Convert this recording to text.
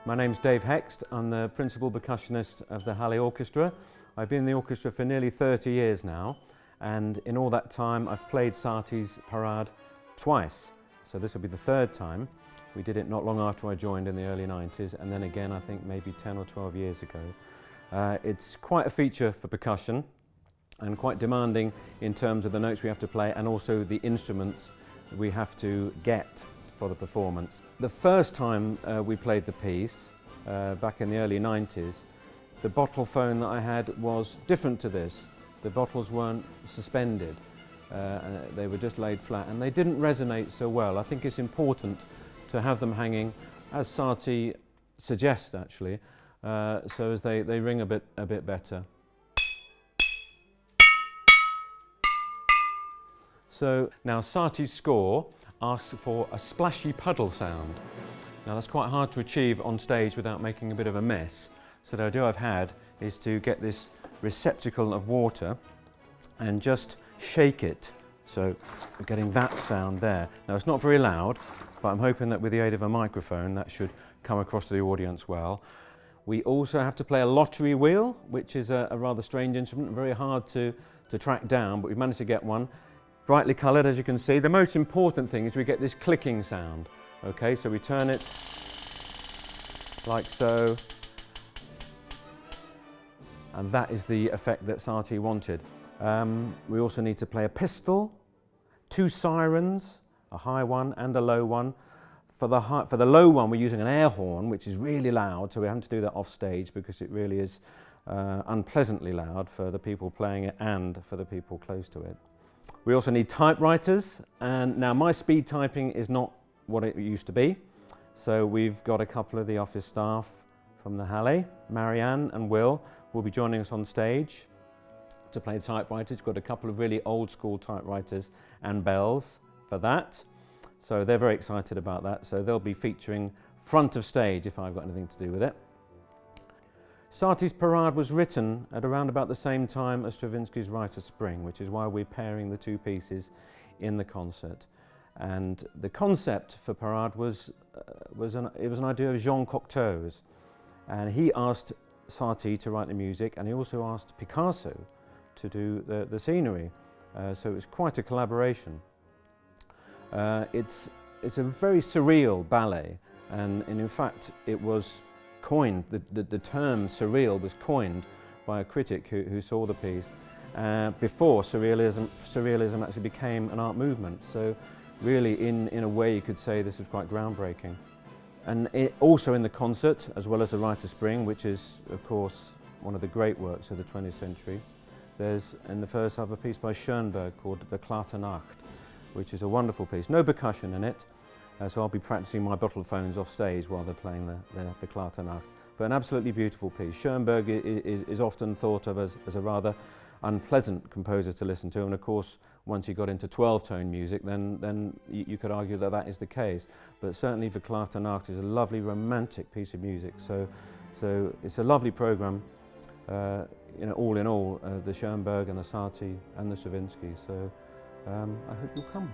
My name's Dave Hext. I'm the principal percussionist of the Halle Orchestra. I've been in the orchestra for nearly 30 years now, and in all that time I've played Satie's Parade twice. So this will be the third time. We did it not long after I joined in the early 90s, and then again I think maybe 10 or 12 years ago. It's quite a feature for percussion and quite demanding in terms of the notes we have to play and also the instruments we have to get for the performance. The first time we played the piece, back in the early 90s, the bottle phone that I had was different to this. The bottles weren't suspended, they were just laid flat, and they didn't resonate so well. I think it's important to have them hanging, as Satie suggests actually, so as they ring a bit better. So now Satie's score asks for a splashy puddle sound. Now that's quite hard to achieve on stage without making a bit of a mess. So the idea I've had is to get this receptacle of water and just shake it. So we're getting that sound there. Now it's not very loud, but I'm hoping that with the aid of a microphone that should come across to the audience well. We also have to play a lottery wheel, which is a rather strange instrument, very hard to track down, but we've managed to get one. Brightly coloured, as you can see. The most important thing is we get this clicking sound. Okay, so we turn it like so, and that is the effect that Satie wanted. We also need to play a pistol, 2 sirens, a high one and a low one. For the low one, we're using an air horn, which is really loud, so we have to do that off stage because it really is unpleasantly loud for the people playing it and for the people close to it. We also need typewriters, and now my speed typing is not what it used to be, so we've got a couple of the office staff from the Halle, Marianne and Will be joining us on stage to play the typewriters. We've got a couple of really old school typewriters and bells for that, so they're very excited about that, so they'll be featuring front of stage if I've got anything to do with it. Satie's Parade was written at around about the same time as Stravinsky's Rite of Spring, which is why we're pairing the two pieces in the concert. And the concept for Parade was an idea of Jean Cocteau's, and he asked Satie to write the music, and he also asked Picasso to do the scenery. So it was quite a collaboration. It's a very surreal ballet, and in fact it was coined, the term surreal was coined by a critic who saw the piece before surrealism actually became an art movement. So really in a way you could say this was quite groundbreaking. And also in the concert, as well as the Rite of Spring, which is of course one of the great works of the 20th century, there's in the first half a piece by Schoenberg called the Clayton Act, which is a wonderful piece. No percussion in it. So I'll be practicing my bottle phones off stage while they're playing the Clayton Act. But an absolutely beautiful piece. Schoenberg is often thought of as a rather unpleasant composer to listen to, and of course once you got into 12-tone music then you could argue that that is the case. But certainly the Clayton Act is a lovely romantic piece of music, so it's a lovely programme, you know, all in all, the Schoenberg and the Satie and the Stravinsky, so I hope you'll come.